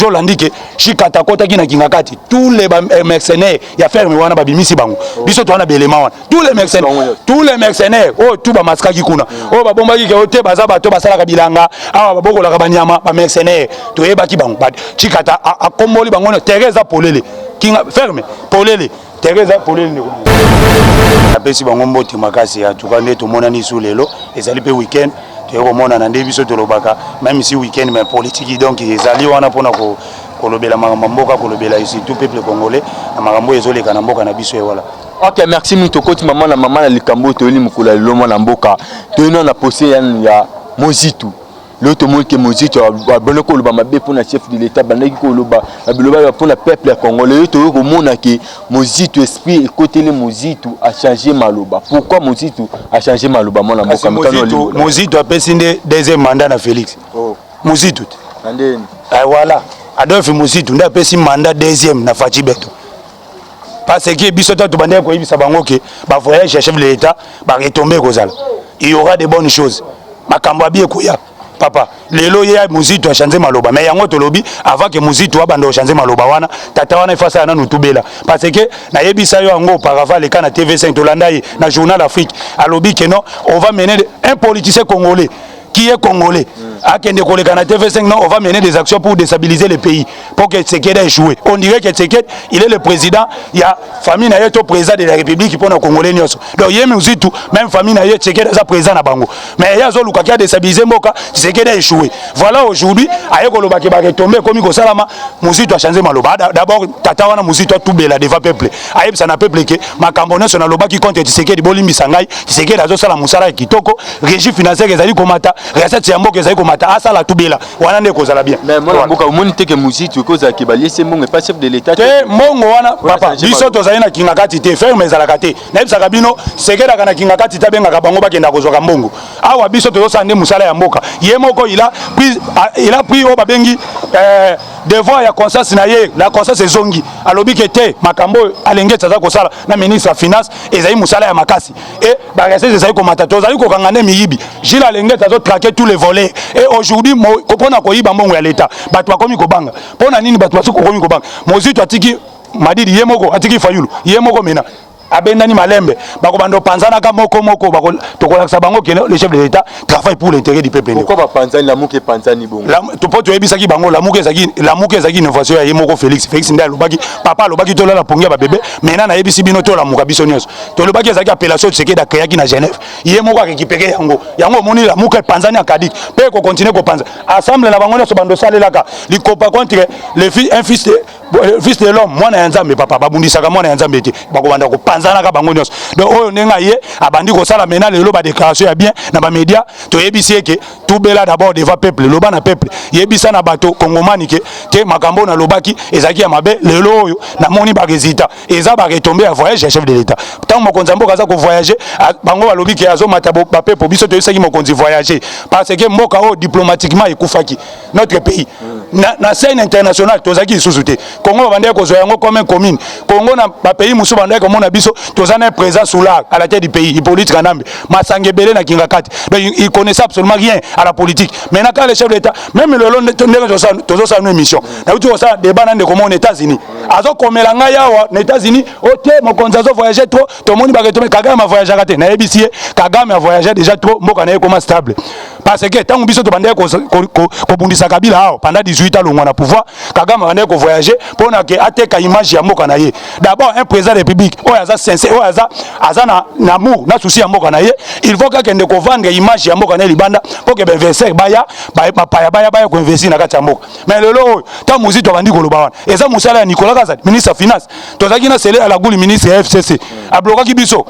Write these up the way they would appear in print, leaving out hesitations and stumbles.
zolandi ke chikata kota ki na kingakati tous les mercenaires ya ferme wana babimisi bango biso to wana belema wana tous les mercenaires oh tout ba maskaki kuna oh ba bombaki ke ote baza bato basala ka bilanga awa babokola ka banyama ba mercenaires to yebaki bango chikata akomboli bango Teresa Polele kinga ferme Polele Teresa Polele ne apesi bango mbote makasi ya tukande to monani sous lelo ezali pe weekend mona na ndebi biso tolobaka même si weekend mais politique donc ezali wana pona ko kolobela mboka kolobela ici tout peuple congolais na makambo ezoleka na mboka na biso voilà. OK, merci Mitokoti maman na likambo to eli mukula lomo na mboka to ino na posé ya Mozitu l'autre monde que Mozitu a bonne ko loba mabe pour na chef de l'état bandaki ko loba biloba pour na peuple congolais to ko mona que Mozitu esprit côté le Mozitu a changé maloba. Pourquoi Mozitu a changé maloba mon mboka Mozitu a passé deuxième mandat na Félix. Oh. Mozitu. Andeni. Voilà. Adolphe Mozitu nda passé mandat deuxième na Fachi Beto. Parce que biso to bandé ko yibisa bango ke ba voyage chef de l'état ba retomber kozala. Il y aura de bonnes choses. Makambo abie koya. Papa, lelo ya Mozitu a changé maloba mais yango to lobi avant que Mozitu abando changer maloba wana tata wana ifasa na nutubela parce que na yebisa yo yango parava le kana TV5 to landaye na journal Afrique a lobi que non on va mener un politicien congolais qui est congolais à Kende Koleka na TV5 non on va mener des actions pour déstabiliser le pays pour que Tshisekedi ait échoué. On dirait que Tshisekedi il est le président, il y a famille na yeto président de la République pour na Congolais nyonso. Donc yemi uzitu même famille na yeto Tshisekedi est président na bango. Mais ya zo luka qui a déstabilisé mboka Tshisekedi a échoué. Voilà aujourd'hui ayeko lobaki ba retomber comme ko salama Mozitu a changé maloba. D'abord tata wana Mozitu a tout bela devant peuple. Ayebisa na peuple ke makambo nyonso na lobaki contre Tshisekedi bolimbisa ngai Tshisekedi azo sala musala ya kitoko régie financière ezali komata recette ya mboka ezali komata asa la tubela wana ndeko kozala bien. Mais moi mboka umonite ke Mozitu koza kibali c'est mbongo pas chef de l'état. Te mbongo wana papa biso tozali na kingakati te ferme ezalaka te. Na yebisa kabino Tshisekedi kana kingakati tabenga ka bango bakenda kozwa mbongo. Awa biso tozosande musala ya mboka. Ye moko il a pris au babengi devoir ya conscience na ye la conscience ezongi alobi ke te makambo alenge tsaza kosala na ministre ya finance ezali musala ya makasi et ba recette ezali komata tozali kokangane miyibi Gilles alenge tsazo traquer tous les volets et aujourd'hui kopona koyiba mbongo ya l'état bato bakomi kobanga pona nini bato basu kokomi kobanga Mozitu atiki madidi ye moko atiki Fayulu ye moko mena abendani malembe bako bando panzana ka moko bako tokola sabango ke le chef de l'état travaille pour l'intérêt du peuple. Pourquoi ba panzani la muke panzani bongo to poto yebisa ki bango la muke ezaki innovation ya yemoko Félix nda lobaki papa lobaki to la pongia ba bébé maintenant na yebisi bino to la muka biso nyonso to lobaki ezaki appellation Tshisekedi da créaki na Genève yemoko akikipeke yango moni la muke panzani akadik pe ko continuer ko panza assemble na bango nyonso bando salelaka likopa contre un fils de l'homme mwana ya nzambe papa babundisaka mwana ya nzambe te bako banda ko panzana ka bango nyonso donc oyo nenga ye abandi ko sala mena lelo ba déclaration ya bien na ba média to yebisi ke tout bela d'abord devant peuple loba na peuple yebisa na bato kongomani ke te makambo na lobaki ezaki ya mabe lelo oyo na moni ba résultat eza ba retomber à voyage chef de l'état tant mokonzi mboka za ko voyager bango ba lobi ke azo mata ba peuple biso to yesaki mokonzi voyager parce que mboka o diplomatiquement ekufaki notre pays na scène internationale tozaki sous-souté Congo bandé ko zoyango comme une commune Congo na ba pays musu bandé ko mona biso tozana présent sous la à la tête du pays Hippolyte Kanambe Masangebele na Kingakati il connaissait absolument rien à la politique mais na quand le chef d'état même le long tozo sa une émission na uti ça débat na ndeko aux États-Unis azo komela nga yawa na États-Unis ote mokonzi azo voyager trop to moni ba retomber Kagame a voyager raté na ebisi Kagame a voyager déjà trop mboka na comment stable parce que tant biso to bandé ko bundisa Kabila hao pendant 18 ans longwa na pouvoir Kagame bandé ko voyager pona ke ateka image ya mboka na ye d'abord un président de la République o yaza sincère o yaza azana na amour na souci ya mboka na ye il faut que kende ko vendre image ya mboka na libanda pour que investir baya ko investir na kati ya mboka mais lelo ta Mozitu bandi ko loba wana eza musala ya Nicolas Kazadi ministre de finance tozaki na sele ala guli ministre ya FCC abloka ki biso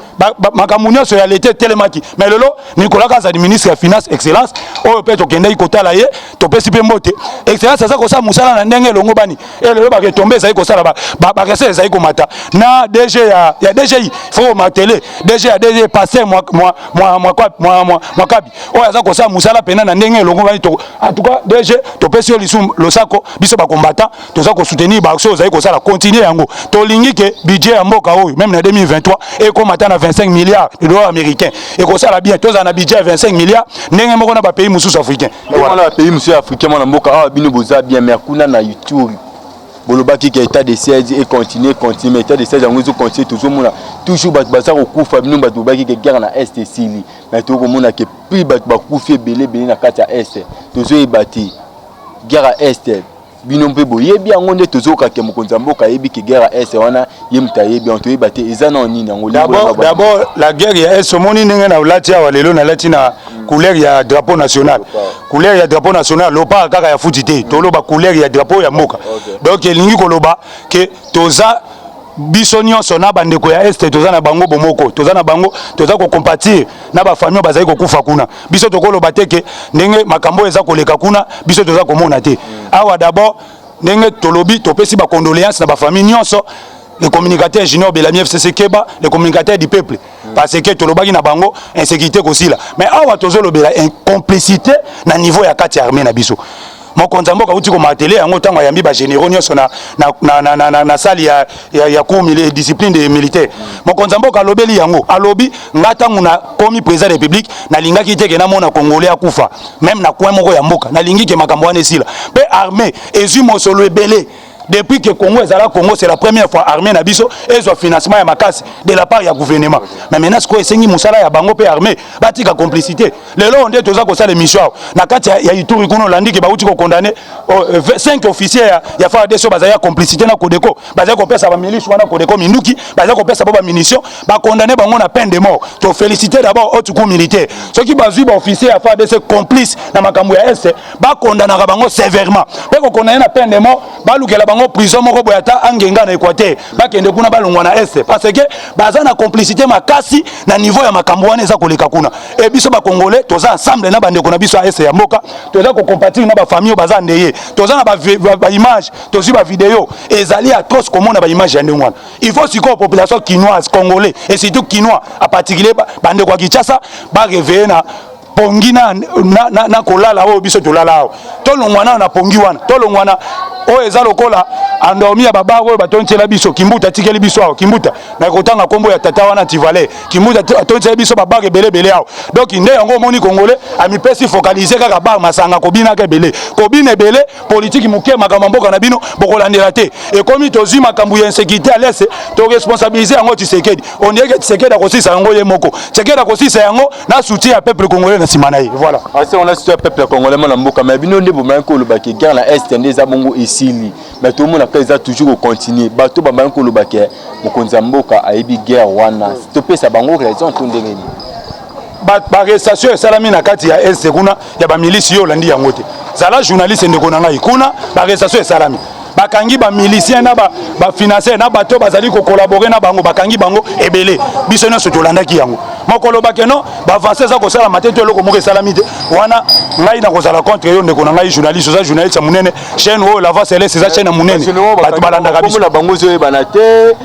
makamunya so ya l'été telemaki mais lelo Nicolas Kazadi ministre ya finance excellence o pe to kende ikotala ye to pesi pe mbote excellence asa ko sa musala na ndenge longo bani et lelo ba ke tomber ça ko sala ba kese ça ko mata na DG ya DGI faut matele DG ya DG passer moi kabi o asa ko sa musala pena na ndenge longo bani to en tout cas DG to pesi lisum losako biso ba combattant to za ko soutenir ba action ça ko sala continuer yango to lingi ke budget ya mboka oyo même na 2023 et ko mata na 25 milliards de dollars américains et ko sala bien to za na budget 25 milliards ndenge moko moko na ba pays mususu africain voilà ba pays mususu africain mwana mboka ah bino boza bien mais kuna na Ituri bolobaki que état de siège et continuer mais état de siège yango continue toujours mona toujours baza ko kufa bino bato baki que guerre na est sili mais to ko mona que plus bato bakufi belé na kati ya est toujours ebati guerre à est bino mpe boyebi yango nde tozokake mokonzi mboka yebi ke guerre à est wana ye mutayebi on toyeba te eza na nini yango d'abord la guerre ya est moni ndenge na ulati awa lelo na lati na couleur ya drapeau national couleur ya drapeau national lopa kaka ya futi te toloba couleur ya drapeau ya mboka donc elingi koloba ke toza biso nyonso na bandeko ya est toza na bango bomoko toza na bango toza ko compatir na ba famille bazali ko kufa kuna biso tokoloba te ke ndenge makambo eza koleka kuna biso toza komona te awa d'abord ndenge tolobi topesi ba condoléances na ba famille nyonso le communicateur Junior Belami FCC Keba le communicateur du peuple parce que tolobaki na bango insécurité kosila mais awa tozolobela incomplicité na niveau ya kati armée na biso mokonza mboka uti ko matele yango tango yambi ba généraux nyonso na salle ya cour discipline des militaires mokonza mboka alobeli yango alobi ngatangu na komi président de la république na lingaki teke na mona congolais akufa même na coin moko ya mboka na lingi ke makambo wana esila pe armée ezimo solo ebele. Depuis que Congo est là, Congo c'est la première fois armée na biso et so financement ya makasi de la part ya gouvernement. Mais maintenant ce ko esengi musala ya bango pe armée batika complicité. Lelo on dit toza ko sala mission na kati ya Ituri kuno landi ke bauti ko condamner 5 officiers ya FARDC bazaya complicité na Codeco. Bazaya ko pesa ba milice wana Codeco minuki, bazaya ko pesa ba munition, ba condamner bango na peine de mort. To féliciter d'abord au coup militaire. Ceux qui bazui ba officier ya FARDC complice na makambo ya est, ba condamner bango sévèrement. Pe ko condamner na peine de mort, ba lukela en prison moko boyata angenga na Équateur bakende kuna balongwa na est parce que baza na complicité makasi na niveau ya makambo wana eza koleka kuna et biso ba congolais toza ensemble na bande kona biso est ya mboka toza ko compatir na ba famille baza ndeye toza na ba image tozi ba vidéo ezali atroce komona ba image ya ndengwana il faut siko population quinoise congolais et surtout quinois en particulier bande kwa Kinshasa ba réveiller na pongi na kolala o biso tolala o tolongwana na pongi wana tolongwana o eza lokola andormi ya baba oyo batontela biso kimbuta tikeli biso awo kimbuta na kotanga kombo ya tata wana tivale kimbuta atontela biso baba belé awo donc nde yango moni congolais amipesi focaliser kaka ba masanga kobina ka belé kobine belé politique muke makambo mboka na bino bokolandela te et comme tozi makambo ya insécurité à l'est to responsabiliser yango Tshisekedi on dirait que Tshisekedi akosisa yango ye moko Tshisekedi akosisa yango na soutien à peuple congolais na simanaï voilà assez on a soutien peuple congolais na mboka mais bino ndebo manko lo baki guerre na est ndeza bongo isili mais tout le monde a toujours continuer bato babanko lo baki mokonza mboka aibi guerre wana stopper sa bango raison tondengeni ba arrestation salami na kati ya est kuna ya ba milice yo landi yango te zala journaliste ndeko na ngai kuna ba arrestation salami bakangi ba milicien na ba financer na bato bazali ko collaborer na bango bakangi bango ebele biso nyonso tolandaki yango mokolo bakeno ba avancer za ko sala mateto eloko moko salami te wana ngai na ko sala contre yo ndeko na ngai journaliste za journaliste munene chaîne o la voix céleste za chaîne munene bato balandaka biso na bango zo ebana te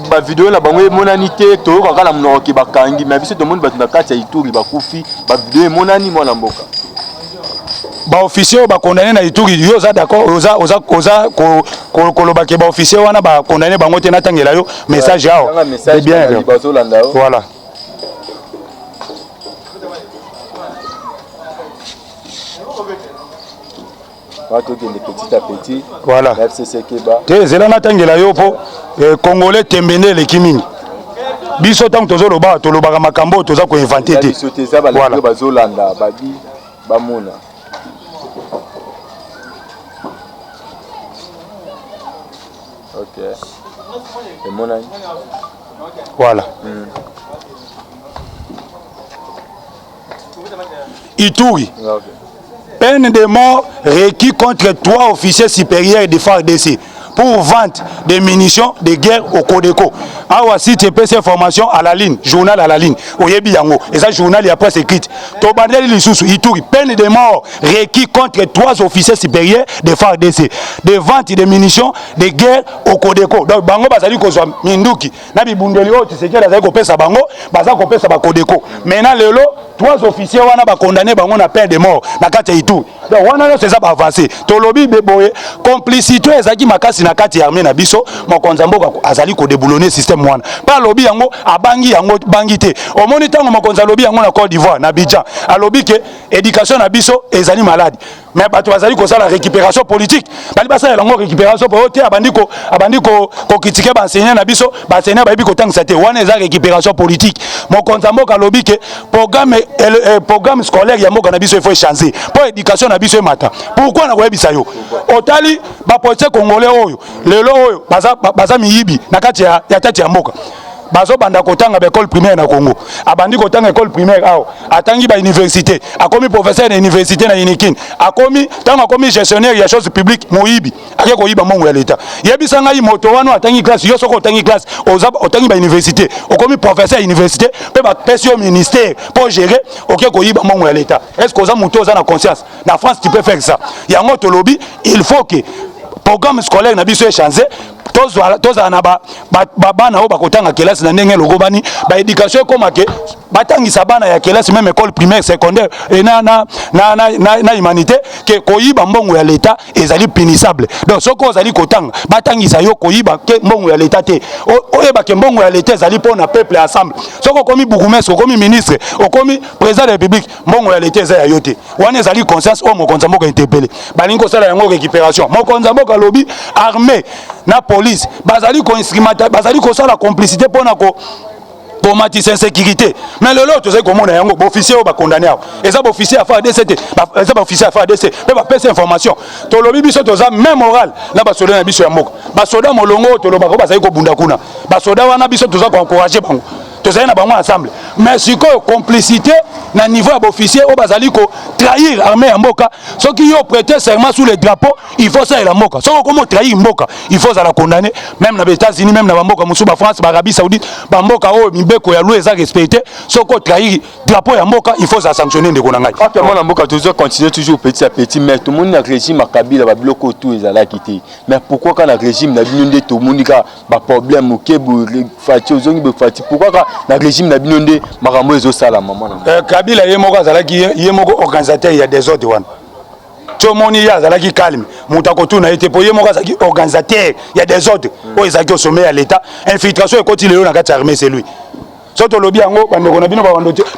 ba vidéo na bango emonani te to ko kala mnoko ki bakangi mais biso to monde bato na kati ya Ituri bakufi ba vidéo emonani mwana mboka ba officier ba condamné na Ituri yo za d'accord oza koloba ke ba officier wana ba condamné bango te na tangela yo message yao c'est bien voilà petit à petit voilà FCC Keba te zela na tangela yo po congolais tembende le kimini biso tant tozoloba tolobaka makambo toza ko inventer te voilà bazolanda babi bamona. Ok. Et mon ami. Voilà. Ituri. Okay. Peine de mort requis contre 3 officiers supérieurs de FARDC pour vente de munitions de guerre au Codeco. Awa si tu peux ces formations à la ligne, journal à la ligne. Oyebi yango. Et ça journal il y a presse écrite. Tobandeli lisusu Ituri. Peine de mort requis contre 3 officiers supérieurs de FARDC de vente de munitions de guerre au Codeco. Donc bango bazali kozwa minduki. Na bibundeli o Tshisekedi azali ko pesa bango, baza ko pesa ba Codeco. Maintenant lelo 3 officiers wana ba condamné bango na peine de mort na kati itu. Donc wana c'est ça ba avancer. Tolobi beboye complicité ezaki makasi na kati armée na biso mokonza mboka azali ko déboulonner système wana. Pas lobi yango abangi yango bangité. Au moni tango mokonza lobi yango na Côte d'Ivoire na Abidjan. Alobi ke éducation na biso ezali malade. Mais bato bazali ko sala récupération politique. Bali basa yango récupération pour te abandi ko critiquer ba enseignant na biso, ba enseignant ba bi ko tang c'était wana eza récupération politique. Mokonza mboka lobi ke programme scolaire ya mboka na biso il faut changer. Pour éducation na biso mata. Pourquoi na koyebisa yo? Otali ba politique congolais oyo, lelo oyo baza miyibi na kati ya tati ya mboka. Bazo banda kotanga ba école primaire na Congo. Abandi kotanga école primaire awo. Atangi ba université. Akomi professeur na université na Inikin. Akomi gestionnaire ya choses publiques moyibi. Ake ko yiba mongo ya leta. Yebisanga yi moto wano atangi classe yo soko otangi classe otangi ba université. Okomi professeur université pe ba pesi au ministère pour gérer oke ko yiba mongo ya leta. Est-ce que oza muto oza na conscience? Na France tu peux faire ça. Yango to lobby, il faut que programme scolaire na biso changer. Toza na bana o bakotanga kelasi na ndenge logobani ba éducation comme que batangisa bana ya kelasi même école primaire secondaire et na humanité que koyiba mbongo ya leta ezali punissable. Donc soko ozali kotanga batangisa yo koyiba ke mbongo ya leta te oyeba ke mbongo ya leta ezali pona peuple ensemble. Soko komi bourgmestre komi ministre okomi président de la République mbongo ya leta ezali yote wana ezali conscience o mokonza mboka interpellé balingo sala yango récupération mokonza mboka lobi armée na police bazali ko instrumenta bazali ko sala complicité pona ko matisa insécurité mais le lot tozali komona yango officier ba condamné awo eza ba officier affaire DCT eza ba officier affaire DC pe ba pesa information to lobi biso toza même moral na ba soda na biso ya mboka ba soda molongo to loba ko bazali ko bunda kuna ba soda wana biso toza ko encourager bango tozali na bango ensemble mais siko complicité na niveau ya officier o bazali ko trahir armée ya mboka soki yo prêter serment sous le drapeau il faut ça la mboka soko comment trahir mboka il faut ça la condamner même na États-Unis même na mboka musu ba France ba Arabie Saoudite ba mboka o mibeko ya loi eza respecté soko trahir drapeau ya mboka il faut ça sanctionner ndeko na ngai actuellement na mboka toujours continuer toujours petit à petit mais tout le monde na régime Kabila ba biloko tout ezala quitté mais pourquoi quand na régime na binonde tout le monde ka ba problème okebu fati ozongi be fati pourquoi quand na régime na binonde makambo ezo sala maman Kabila yemoko azalaki yemoko organisateur ya désordre wana tomoni ya azalaki calme mutako tuna ete po yemoko azalaki organisateur ya désordre o ezaki au sommet ya l'état infiltration ekoti lelo na kati armée c'est lui soto lobi yango bandeko na bino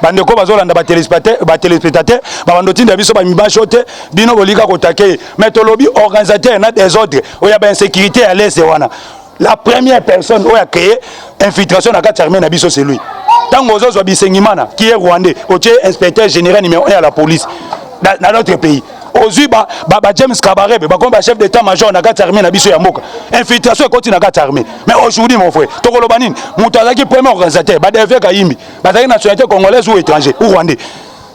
bandeko bazolanda ba téléspectateur bando tinda biso ba mibasho te bino bolika kotake mais to lobi organisateur na désordre o ya ba insécurité à l'est wana la première personne o a créé infiltration na kati armée na biso c'est lui. Tango Zozo Bisengimana, qui est rwandais, inspecteur général numéro 1 à la police dans notre pays. Aujourd'hui, James Kabarebe, chef d'état-major dans la armée, infiltration continue dans la armée. Mais aujourd'hui, mon frère, Tokolobanine, Moutazaki, premier organisateur, Badeve Kaimbi, Badave nationalité congolaise ou étranger, ou rwandais.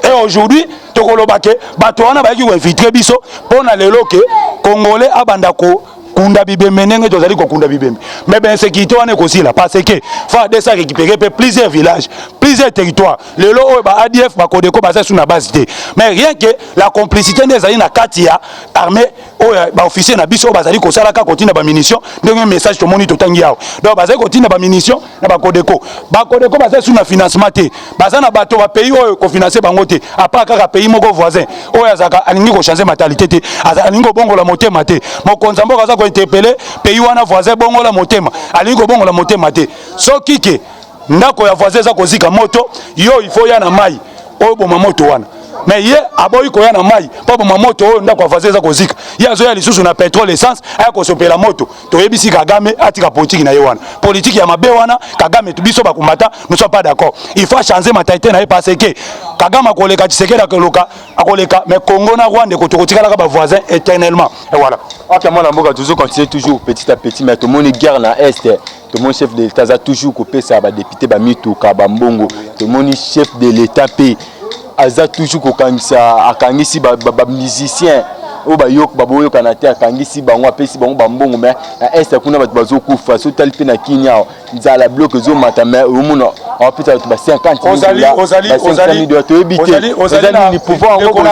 Et aujourd'hui, Tokolobake, Batouana Baki ou infiltré Bisso, pour les locaux, Congolais, Abandako. Kunda bibembe nenge tozali ko kunda bibembe mais ben sécurité wana ko sila parce que fa de ça récupérer plusieurs villages plusieurs territoires le lo ba ADF ba Kodeko ba sous na base mais rien que la complicité des alliés na katia armée ba officier na biso bazali ko sala ka continue ba munitions ndenge message to moni to tangi yao donc bazali continue ba munitions na ba Kodeko ba sous na financement te baza na bato ba pays ko financer bango te à part ka pays moko voisin azaka alingi ko changer mentalité te alingi bongo la motema te mokonza mboka za interpellé pays wana voisin bongo la motema alingo bongo la motema te soki ke ndako ya voisin za kozika moto yo il faut ya na mai o boma moto wana mais ye aboyi ko ya na mai pa boma moto o ndako ya voisin za kozika ya zo ya lisusu na pétrole essence aya ko sopela moto to yebisi Kagame atika politique na ye wana politique ya mabe wana Kagame tubiso ba kumata nous sommes pas d'accord il faut changer mentalité na ye parce que Kagame akoleka Tshisekedi akoleka mais Congo na Rwanda ko tokotikala ka ba voisin éternellement et voilà. Ok, moi, la toujours continue toujours petit à petit, mais tout le monde est guerre dans l'Est. Tout le monde chef de l'État a toujours coupé ça, député, Mito, Kabambongo. Tout le monde chef de l'État a toujours coupé ça, a kangisi, musicien. O ba yok baboyo kanate akangisi bango apesi bango bambongo mais na est kuna bato bazokufa so talipe na kinya nzala bloc zo matame omuna apita bato ba 50 ozali ni pouvoir ngo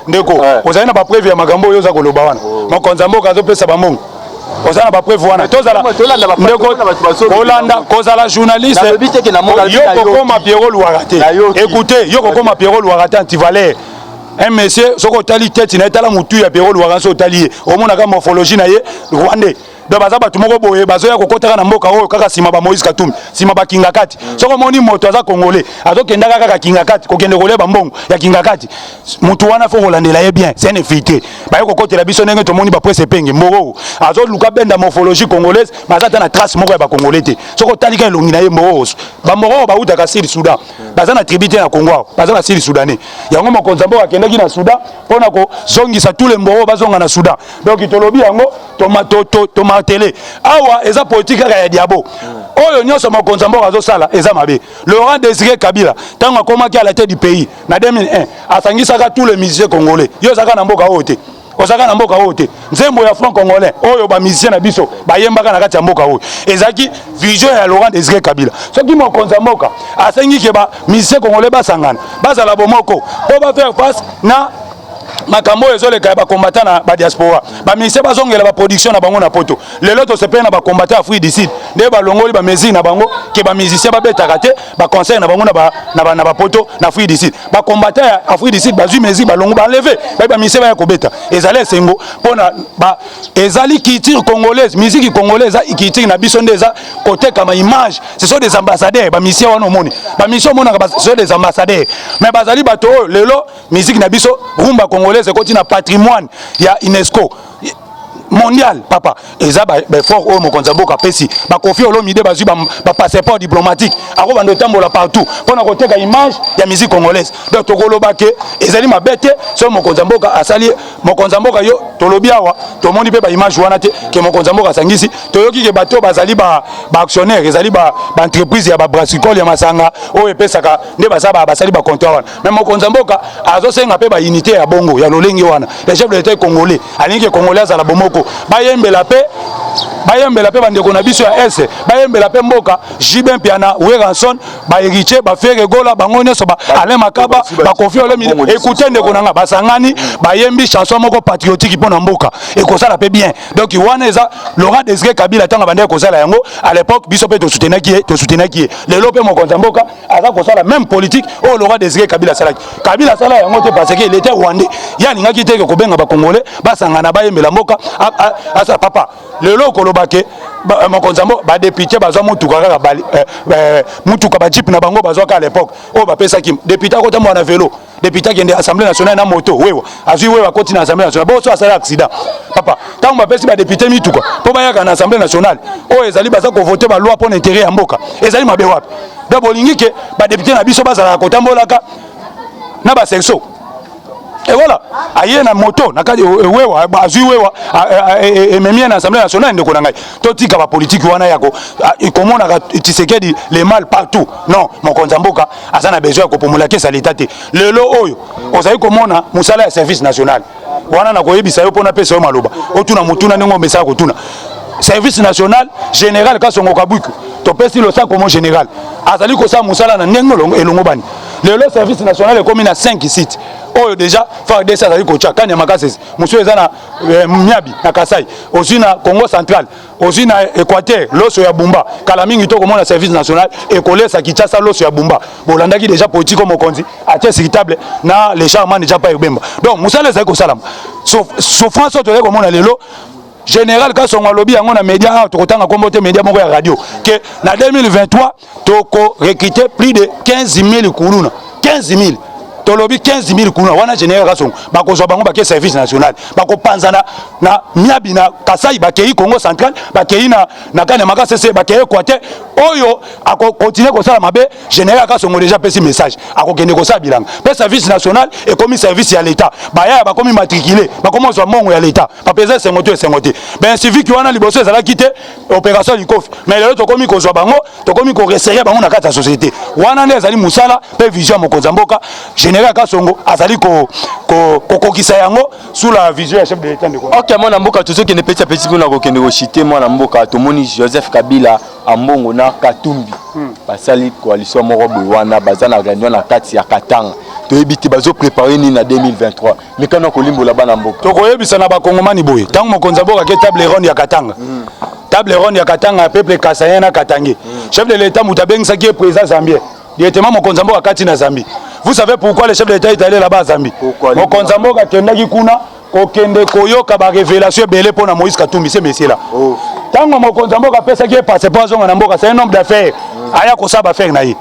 ndeko ozali na ba preuve ya magambo yo za koloba wana mokonza mboka azopesa bambongo ozana ba preuve wana tozala ndeko kolanda kozala journaliste yoko koma Pierrot Louarate écoutez yoko koma Pierrot Louarate antivalère un monsieur soko tali tête na etala mutu ya Pierrot Louarate otali au mona ka morphologie na ye rwandais donc baza batu moko boye bazoya kokotaka na mboka oyo kaka sima ba Moïse Katumbi sima ba Kingakati soko moni moto aza congolais azokenda kaka Kingakati kokende koleba mbongo ya Kingakati mutu wana fo kolandela ye bien c'est un infiltré ba yo kokotela biso ndenge to moni ba presse penge mboko azo luka benda morphologie congolaise baza ta na trace moko ya ba congolais te soko talika elongi na ye mboko ba moko ba uta ka Sud Soudan baza na tribute na Congo baza na Sud Soudanais yango mokonza mboka akendaki na Soudan pona ko zongisa tous les mboko bazonga na Soudan donc tolobi yango to télé awa eza politique ya diabo oyo nyonso mokonza mboka azosala eza mabe Laurent Désiré Kabila tango akomaki à la tête du pays na 2001 asangisaka tous les musiciens congolais yo zaka na mboka oyo te ozaka na mboka oyo te nzembo ya franc congolais oyo ba musicien na biso bayembaka na kati ya mboka oyo ezaki vision ya Laurent Désiré Kabila soki mokonza mboka asengi ke ba musicien congolais basangana bazala bomoko po ba faire face na makambo ezoleka ba combattant na ba diaspora ba ministère bazongela ba production na bango na poto lelo to sepena ba combattant Afrique du Sud nde ba longoli ba mesure na bango ke ba musicien ba betaka te ba concert na bango na ba poto na Afrique du Sud ba combattant ya Afrique du Sud bazui mesure ba longo ba lever ba musicien ba kobeta ezali sengo pona ba ezali culture congolaise musique congolaise culture na biso ndeza côté kama image ce sont des ambassadeurs ba musicien wana omoni ba musicien mona ce sont des ambassadeurs mais bazali bato lelo musique na biso rumba congolaise c'est un patrimoine il y a UNESCO mondial papa eza ba fort o mokonza mboka pesi ba kofi olomide bazui ba passeport diplomatique ako bando tambola partout pona koteka image ya musique congolaise donc tokoloba ke ezali mabete so mokonza mboka asali mokonza mboka yo tolobi awa to moni pe ba image wana te ke mokonza mboka sangisi toyoki ke bato bazali ba actionnaire ezali ba entreprise ya ba brassicole ya masanga o epesaka nde basaba basali ba compteur wana mais mokonza mboka azosenga pe ba unité ya bongo ya lolenge wana le chef de l'état congolais alingi congolais azala bomoko bayembela pe bandeko na biso ya S bayembela pe mboka Jibin Piana Weranson ba héritier ba Fere Gola bango nyonso ba Alain Makaba ba Kofi Olomide écoutez ndeko nanga basangani bayembi chanson moko patriotique pona mboka ekosala pe bien donc wana eza Laurent Désiré Kabila tanga bandeko kozala yango à l'époque biso pe to soutenaki lelo pe mokonza mboka aza kosala même politique o Laurent Désiré Kabila salaki sala yango te parce que il était rwandais yani ngaki te ko benga ba congolais basangana bayembela mboka asa papa lelo kolobake mokonza mboka ba député bazwa mutuka kaka mutuka ba jeep na bango bazwa ka à l'époque o ba pesa kim député ko tambo na vélo député qui est assemblée nationale na moto wewa azui wewa koti na assemblée nationale bo so asala accident papa tango ba pesi ba député mituka po ba yaka na assemblée nationale o ezali baza ko voter ba loi pour l'intérêt ya mboka ezali mabe wapi da bolingi ke ba député na biso bazala ko tambolaka na ba section. Et voilà, aïe na moto, na kadi wewa, azui wewa, memia na Assemblée nationale ndeko na ngai. Toti ka ba politique wana yako, comment na Tshisekedi les mal partout. Non, mokonza mboka azana besoin ko pomulake sa l'état te. Lelo oyo, ozali komona musala ya service national. Wana na koyebisa yo pona pesa yo maloba. Otuna mutuna ningo mesa ko tuna. Service national général Kasongo Kabuku. To pesi lo sa comme général. Azali ko sa musala na ndengo elongo bani. Le service national est comme na 5 sites. Oh déjà faire des ça ko chaka nya makasese. Monsieur ezana Miabi na Kasai, aussi na Congo central, aussi na Équateur, loso ya Bumba. Kala mingi to comme na service national et coller sa Kinshasa loso ya Bumba. Bolandaki déjà politique comme Konzi, atie sécurité na les charmants déjà pas Bemba. Donc musala za ko salam. Souffrance to comme na lelo général Kasongo lobby yango na média to kotanga kombote média moko ya radio que na 2023 toko recruter plus de 15 000 kuluna 15 000 tolobi 15 000 kuluna wana général Kasongo bakozwa bango baké service national bakopanzana na Miabi na Kasai bakei Congo central bakei na Kane Makasese bakei Équateur oyo ako continuer ko sala mabe général Kasongo déjà pesi message ako kende ko sa bilanga pe service national et comme service ya l'état baya ba komi matriculé ba komo zo mongo ya l'état pa pesa 50 ben civique wana liboso ezala kité opération likofi mais lelo to komi ko zo bango to komi ko resserrer bango na kata société wana ne ezali musala pe vision mokonza mboka général Kasongo azali ko kokisa yango sous la vision ya chef de l'état ndeko. OK mwana mboka tozo kende petit kuna ko kende ko citer mwana mboka to moni Joseph Kabila ambongo na Katumbi basali coalition moko bowana bazana réunion na kati ya Katanga toyebite bazo préparer ni na 2023 mais quand on kolimbo la bana mboka tokoyebisa na bakongomani boye tango mokonzi mboka ke table ronde ya Katanga table ronde ya Katanga peuple kasayen na Katangi chef de l'état mutabengisa qui est président Zambie directement mokonzi mboka kati na Zambie. Vous savez pourquoi le chef de l'état est allé là-bas à Zambie? Mokonzi mboka kendaki kuna kokende koyoka ba révélation belé pour na Moïse Katumbi ces messieurs là. Tango mokonzi mboka pesa qui est passé pas zonga na mboka c'est un homme d'affaires aya ko saba faire na ye.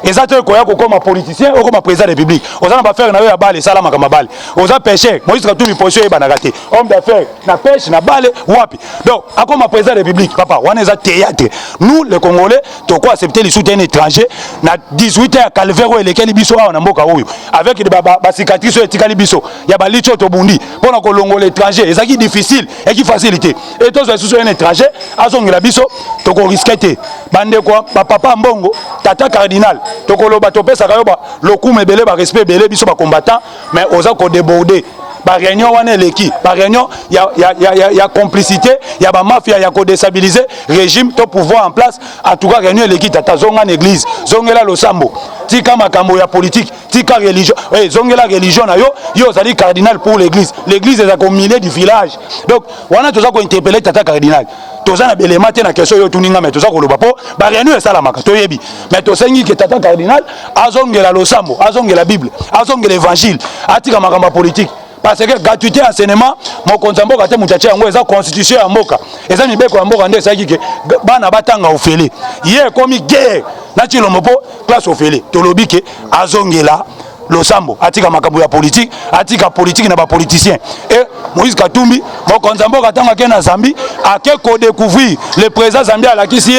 Exactement quoi comme politicien ou comme président de la République. Aux gens va faire na yo ya balle sala makamba balle. Aux gens pêcher Moïse Katumbi position e banagate. Homme d'affaires na pêche na balle wapi. Donc à comme président de la République papa on est à théâtre. Nous les Congolais to quoi accepter les soutiens étrangers na 18 à calvaire et lesquels biso na mboka oyo avec des ba cicatrices et tikali biso. Ya ba licho to bundi pour na kolongo l'étranger et ça qui difficile et qui facilité. Et tous les soutiens étrangers azongela biso to ko risquer bande quoi papa mbongo tata cardinal tokoloba topesa kayoba lokumu ebele ba respect belé biso ba combattant mais oza ko déborder ba réunion wana leki ba réunion ya complicité ya ba mafia ya ko déstabiliser régime to pouvoir en place en tout cas réunion leki tata zonga église zongela losambo tika makambo ya politique tika religion zongela religion na yo zali cardinal pour l'église est au milieu du village donc wana toza ko interpeller tata cardinal toza na belema te na question yo tuninga mais toza ko loba po ba réunion esala maka toyebi mais to sengi ke tata cardinal azongela losambo azongela bible azongela évangile atika makambo politique parce que gratuité enseignement mokonzi mboka te mutache yango eza constitution ya mboka eza mibeko ya mboka nde esaki ke bana batanga ofele ye komi guerre na chilombo po classe ofele tolobi ke azongela losambo atika makambo ya politique atika politique na ba politicien et Moïse Katumbi mokonzi mboka tanga ke na Zambie ake ko découvrir le président Zambie alakisi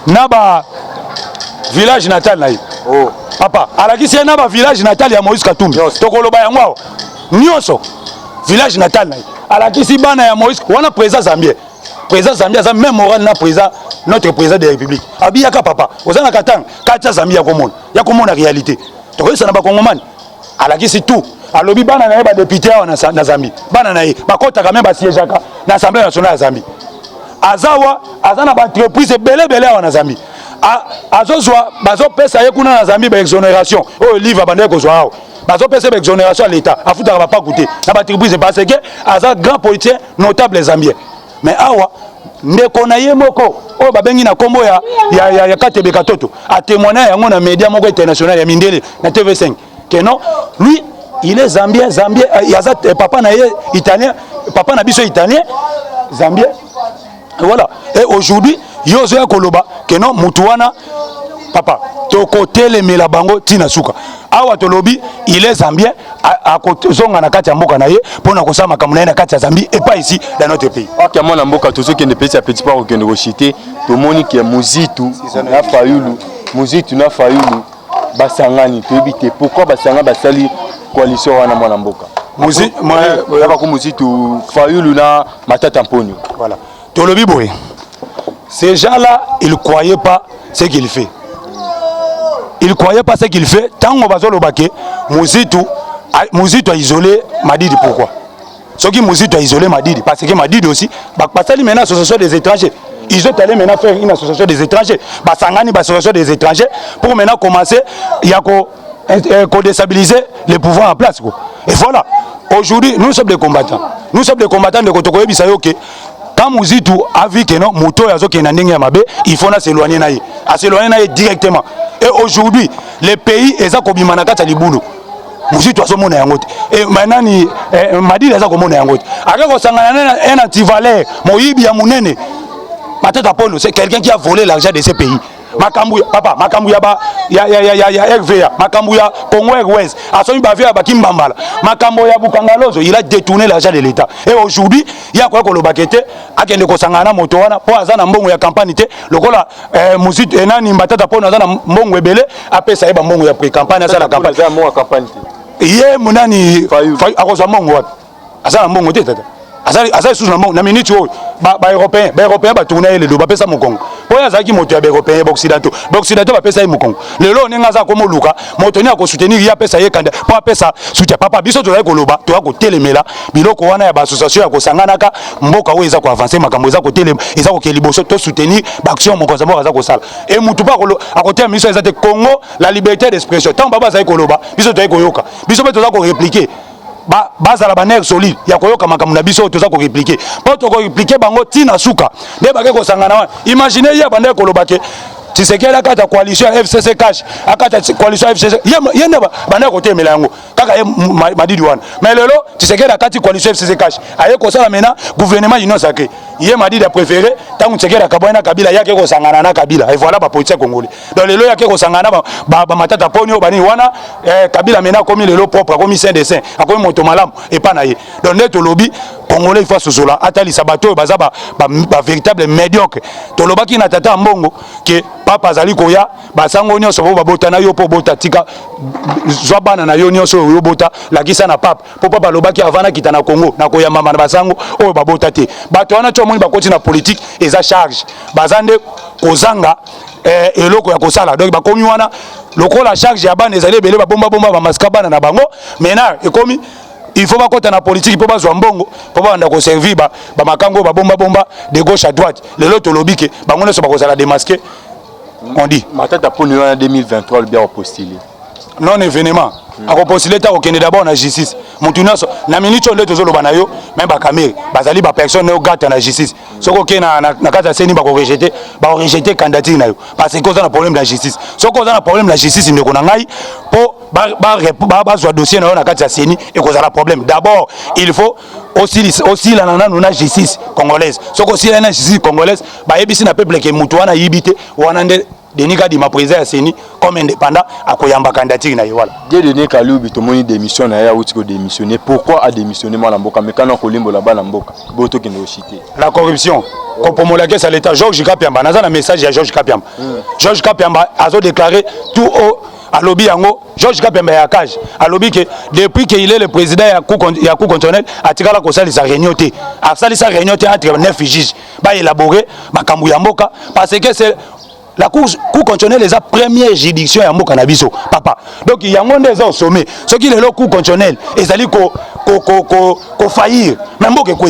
na ba village natal na ye papa alakisi na ba village natal ya Moïse Katumbi tokoloba yango nyonso village natal na ye alakisi bana ya Moïse wana président Zambie aza même moral na président notre président de la République abiyaka papa ozana Katanga katia Zambie ya komona réalité tokoyesa na bakongomani alakisi tout alobi bana na ye ba député awa na Zambie bana na ye bakota quand même ba siégeaka na Assemblée nationale ya Zambie azawa azana ba entreprise belé awa na Zambie azozwa bazopesa ye kuna na Zambie ba exonération o livre bande ko zwa awa bazopesa ba exonération à l'état afutaka ba pas coûter na ba entreprise parce que aza grand politicien notable zambien mais awa ndeko na ye moko o babengi na kombo ya Katebe Katoto a témoigné yango na média moko international ya Mindele na TV5 que non lui il est zambien yaza papa na ye italien papa na biso italien zambien voilà et aujourd'hui yozo ya koloba que non mutuana papa tokotelemela bango tina suka awa tolobi il est zambien à zonga na kati ya mboka na ye pona kosama makambo na ye na kati ya Zambie et pas ici dans notre pays. Ok mona mboka tozo kende petit à petit pas okende rochité to moni ke muzitu na fayulu basangani tebite pourquoi basanga basali coalition wana mona mboka muzitu fayulu na matata mponyo voilà tolobi boye ces gens-là ils croyaient pas ce qu'il fait. Il ne croyait pas ce qu'il fait. Tant qu'on va sur le baquet, Mouzito a isolé Madidi. Pourquoi? Ce qui Mouzito a isolé Madidi, parce que Madidi aussi, parce qu'il y a une association des étrangers. Ils ont allé maintenant faire une association des étrangers. Basangani, une association des étrangers, pour maintenant commencer, il y a qu'à déstabiliser les pouvoirs en place. Et voilà. Aujourd'hui, nous sommes des combattants. Nous sommes des combattants de Kotokoye Bisayoke. Quand Mouzito a vu que non, Mouto Yazo qui est il faut s'éloigner directement. Et aujourd'hui, les pays, ils ont commis Manakata Liboulou. Mouzito a son monnaie en route. Et maintenant, Madidi a son monnaie en route. Avec un antivalère, Moïbi a Mounene. Matata Pono, c'est quelqu'un qui a volé l'argent de ces pays. Makambuya, papa, Makambuya, ya RVA, Makambuya, Congo Airways, Assomi Bavia, Bakimbambala, Makamboya, Bukangalozo, il a détourné l'argent de l'État. Et aujourd'hui, il y a quoi que le baquette, à quel Kosangana, Motoana, pour Azana Mbongo, ya campagne, le Kola, Mouzit, Enani, Matata Pono, Azana Mbongo, Bele, après ça, Mbongo, ya pré-campagne, à la campagne. Yé, Mounani, Arosa Mbongo, Azana Mbongo, Teta. Azali sous na minute ba européen ba tourner le do ba pesa mokongo oyo azalaki moto ya baeuropéen baoccidentaux bapesa ye mokongo lelo ndenge aza komoluka moto ni akosoutenir ye apesa ye kanda mpo apesa soutien papa biso tozali koloba toya kotelemela biloko wana ya baassociation ya kosanganaka mboka oyo eza koavance makambo eza kotelema eza kokea liboso tosoutenir baaction mokonzi mboka aza kosala e mutu mpo akotema biso eza te Congo la liberté d'expression ntango baba azali koloba biso toyali koyoka biso mpe toza koreplike bazala baner solide ya koyoka makambo na biso toza koreplike mpo tokoreplike bango ntina suka nde bake kosangana wana imagine ye bandeki koloba ke Tshisekedi akata coalition ya FCC cash akata coalition ya FCC yenda bandeki kotemela yango kaka ye madidi wana mais lelo Tshisekedi akati coalition FCC cash aye kosala mena gouvernement union sacré ye madidi a préféré tangu Tshisekedi akaboya na Kabila yake kosangana na Kabila et voilà ba politique congolais donc lelo yake kosangana ba matata ponyo bani wana Kabila mena komi lelo propre komi saint dessin akomi moto malamu et pas na ye donc neto lobby congolais il faut sozola atali sabato baza ba véritable médiocre to lobaki na tata mbongo ke papa azali koya basango nyonso bo babotana yo po bota tika zwa bana na yo nyonso yo bota lakisa na papa po papa lobaki avana kita na Congo na koya mama na basango oyo babota te bato wana to moni bakoti na politique eza charge bazande kozanga eloko ya kosala donc bakomi wana lokola charge ya bana ezali ebele babomba ba maska bana na bango mena ekomi il faut bakota na politique po bazwa mbongo po banda ko servir ba makango ba bomba de gauche à droite lelo to lobike bango ne so bakozala démasquer on dit matata pour nous en 2023 bien postulé non événement ako postulé ta okende d'abord na justice mutu nyonso na minute onde tozoloba na yo même ba caméra bazali ba personne no gata na justice soko ke na kata seni ba ko rejeter candidature na yo parce que oza na problème la justice soko oza na problème la justice ndeko na ngai po ba zwa dossier na yo na kata seni et kozala problème d'abord il faut aussi la nana na justice congolaise soko aussi la justice congolaise ba yebisi na peuple ke mutu wana yibite wana nde Denis Kadima président ya Seni comme indépendant akoyamba candidature na voilà. Denis Kaloubi to moni démission na ya outi ko démissionner pourquoi a démissionné moi na mboka mekana ko limbo la ba na mboka boto ki ndo cité la corruption ko pomola ke ça l'état Georges Kapiamba naza na message ya Georges Kapiamba Georges Kapiamba azo déclaré tout haut à lobby yango Georges Kapiamba ya cage à lobby que depuis qu'il est le président ya coup constitutionnel atikala ko sali sa réunion té a sali sa réunion té entre 9 juges ba élaborer makambu ya mboka parce que c'est la cour constitutionnelle est la première juridiction ya mboka na biso papa donc il y a monde des au sommet ce qui est le cour constitutionnelle ezali ko faillir mais mboka ko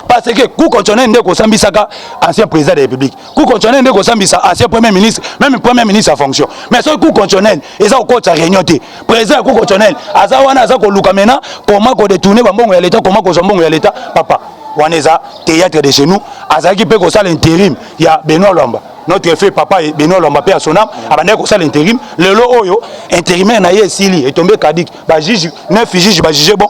parce que cour constitutionnelle ndeko sambisaka ancien président de la République cour constitutionnelle ndeko sambisa ancien premier ministre même premier ministre en fonction mais ce cour constitutionnelle eza ko ta réunion té président cour constitutionnelle aza wana aza ko luka mena comment ko détourner ba mbongo ya l'état comment ko mbongo ya l'état papa waneza théâtre de chez nous azaki pe ko sala intérim ya Benoît Lomba notre fait papa Benoît Lomba pe à son âme abandé ko sala intérim lelo oyo intérimaire na ye sili et tombé caduc ba juge 9 juges ba juger bon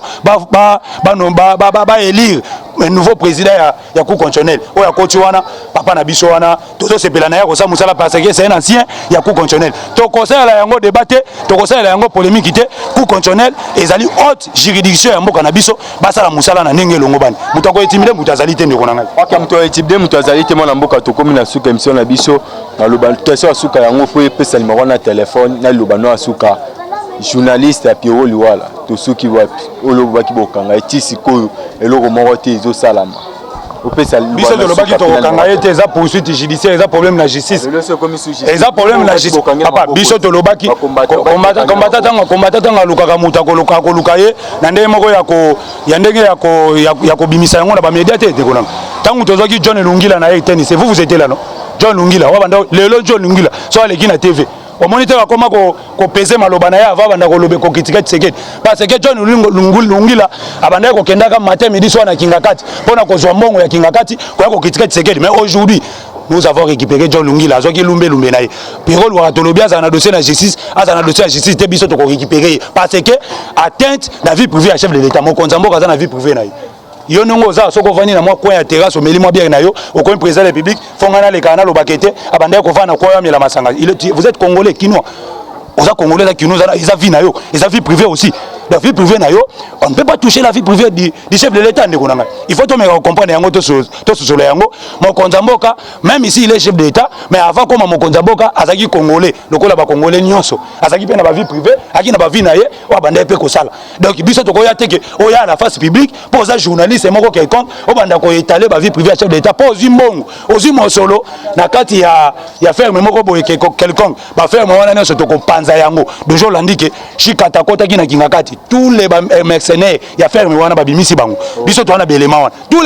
ba élire un nouveau président ya cour constitutionnelle oya koti wana papa na biso wana tozo sepela na ya ko sa musala parce que c'est un ancien ya cour constitutionnelle to conseil la yango débatté to conseil la yango polémique té cour constitutionnelle ezali haute juridiction ya mboka na biso basala musala na ndenge longo bani muto ko intimidé muto azali te ndeko na ngai ok muto intimidé muto azali te mona mboka to komi na suka émission na biso na loba question asuka yango po epesa numéro na téléphone na loba no asuka journaliste ya Pierrot Liwala to suki wapi olobaki bokanga etisi koyo eloko moko te ezo salama opesa biso to lobaki to kanga ete eza poursuite judiciaire eza problème na justice eza problème na justice papa biso to lobaki combattant tanga lukaka muta koluka ye na ndenge moko ya ndenge ya ko bimisa yango na ba média te ko nanga tangu tozaki John Lungila na ye tennis vous étiez là non John Lungila wa banda lelo John Lungila so aleki na TV au moniteur comment ko peser maloba na ya ava banda ko lobe ko kritika Tshisekedi parce que John Lungila abanda ko kendaka matin midi soir na kingakati pona ko zwa mbongo ya kingakati ko kritika Tshisekedi mais aujourd'hui nous avons récupéré John Lungila azoki lumbe na ye Pierrot Liwala tolobia za na dossier na justice aza na dossier na justice te biso to ko récupérer parce que atteinte la vie privée à chef de l'état mo konzambo za na vie privée na ye yo nongo za soko vani na mwa coin ya terrasse omeli mwa bière na yo okomi président de la République fongana le kana lo bakete abanda ko vana kwa ya masanga vous êtes congolais kinois oza congolais za kinois za vie na yo eza vie privée aussi la vie privée na yo, on ne peut pas toucher la vie privée du chef de l'État. Il faut me comprendre yango to solo yango. Mokonza mboka, même ici il est chef de l'État, mais avant comme mokonza mboka azaki congolais, lokola ba congolais nyonso, azaki pe na ba vie privée, aki na ba vie na ye, wa banda pe ko sala. Donc biso to ko ya teke, o ya la face publique, pour ça journaliste moko quelconque, o banda ko étaler ba vie privée à chef de l'État, pour zimbongo, ozi mo solo na kati ya ferme moko boye quelconque, ba ferme wana nyonso to ko panza yango. Dojo landike, shikata kota ki na kingakati, tous les mercenaires, ya ferme wana ba bimisi bango. Biso to wana belema wana. Tous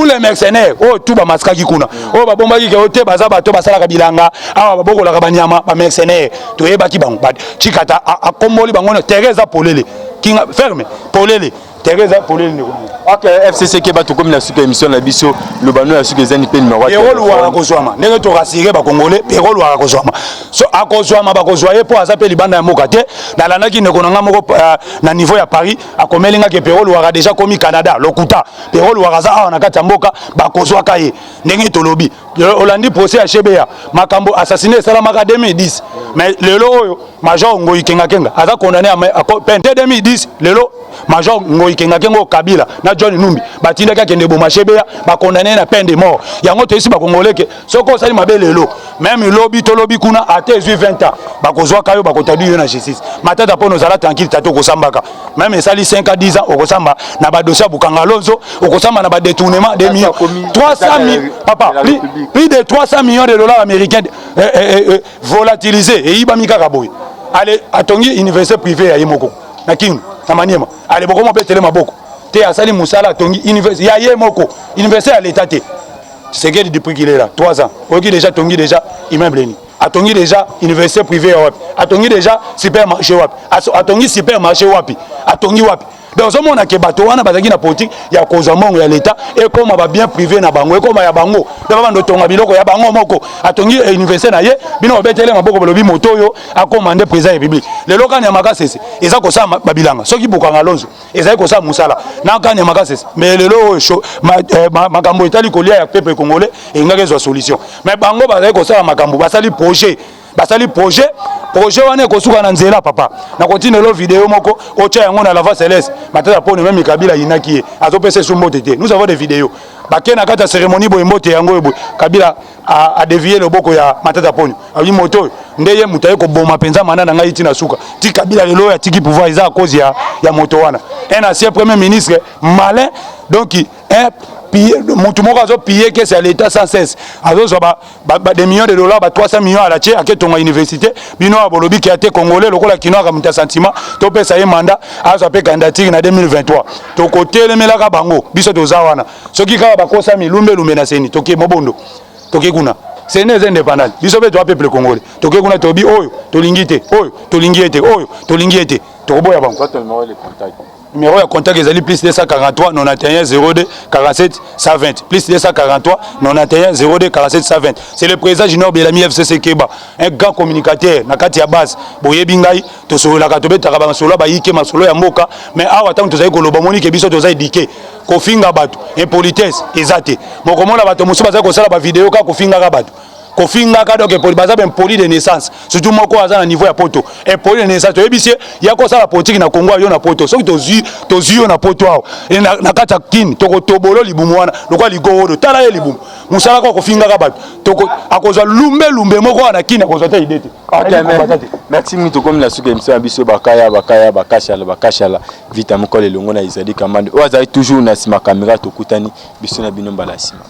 les mercenaires, oh tout ba maskaki kuna. Oh ba bombaki ke ote baza bato basala ka bilanga, awa ba bokola ka banyama ba mercenaires. To yebaki bango. Chikata a komboli bango Teresa Polele. Kinga ferme Polele. Teresa Polele ne ko. OK, FCC ke bato comme na suka émission na biso, le bano ya suka zani pe numéro. Perol wa ko zwama. Ndenge to rassurer ba congolais, Perol wa ko zwama. So akozwama ba ko zwaye po azape libanda ya mokate, na lanaki ne konanga moko na niveau ya Paris, akomelinga ke Perol wa déjà komi Canada, lokuta. Perol wa za awa na kati mboka ba ko zwa kaye. Ndenge to lobi. Olandi procès à Chebea, makambo assassiné Salamaka 2010. Mais lelo oyo Major Ngoyi Kenga aza condamné à peine 2010, lelo Major Ngoyi Kenga Kabila na John Numbi batinda ka kende boma Chebea ba condamné na peine de mort. Yango to isi ba congolais ke soko sali mabe lelo. Même lobby to lobby kuna à 20 ans. Ba kozwa kayo ba kotadu yo na justice. Matata po nozala tranquille tato ko sambaka. Même sali 5 à 10 ans au samba na ba dossier bukanga lonzo, au samba na ba détournement de 300 000 papa. Plus de 300 millions de dollars américains volatilisés et Ibamika Kaboy. Allez, atongi université privée à Yemoko. Na King, na Maniema. Allez, beaucoup m'appelle Maboko. Te Asali Moussala, atongi université. Ya Yemoko. Université à l'État. C'est que depuis qu'il est là, 3 ans. Oki déjà tongi déjà immeuble. Atongi déjà université privée à Wapi. Atongi déjà supermarché Wapi. Atongi supermarché Wapi. Atongi Wapi. Donc ce monde qui bateau wana bazaki na politique ya kozamongo ya l'état et comme ba bien privé na bango et comme ya bango donc bando tonga biloko ya bango moko atongi université na ye bino betele maboko bolobi moto yo a commandé président république le local ya makasese eza ko sa babilanga soki bukanga lonzo eza ko sa musala na kanya makasese mais le lo makambo itali kolia ya peuple congolais et ngaka zo solution mais bango bazaki ko sa makambo basali projet wana ko suka na nzela papa na continue lo vidéo moko ocha yango na lava céleste matata pone même Kabila inaki azo pese sumbo tete nous avons des vidéos bakena kata cérémonie boye mbote yango Kabila a dévié le boko ya matata pone ali moto ndeye mutaye ko boma penza manana ngai tina suka ti Kabila lelo ya tiki pouvoir isa à cause ya moto wana un ancien premier ministre malin donc mutu moko azo piller que c'est l'État sans cesse azo so des millions de dollars 300 millions à la tché aketonga université bino abolobi ki ate congolais lokola kino ka muta sentiment to pesa ye mandat azo pe candidature na 2023 to côté le melaka bango biso to zawana soki ka bakosa milumbe lumbe na seni toke mobondo toke kuna c'est une indépendante biso be to peuple congolais toke kuna to bi oyo to lingite oyo to lingiete oyo to lingiete to boya bango quoi tellement les contacts. Numéro de contact est plus 243 91 02 47 120 plus 243 91 02 47 120. C'est le président Junior Belami FCC Keba, un grand communicateur na kati ya base boye bingai to solo la katobe takaba solo ba yike masolo ya mboka mais awa tant to zai ko loba moni ke biso to zai dike ko finga bato impolitesse ezate moko mona bato musuba zai ko sala ba vidéo ka ko finga ka bato kofinga ka donc poli baza ben poli de naissance surtout moko aza na niveau ya poto et poli de naissance to yebisi ya ko sala politique na Congo yo na poto soki to yo na poto awo na kata kin to ko tobolo libumu wana lokwa ligodo tala ye libumu musala ko kofinga ka bato to ko akozwa lumbe moko na kin akozwa ta idete. Merci mito comme la suka émission biso bakaya bakashala vita mukole longo na Izadi Kamande oza toujours na sima caméra to kutani biso na bino mbala sima.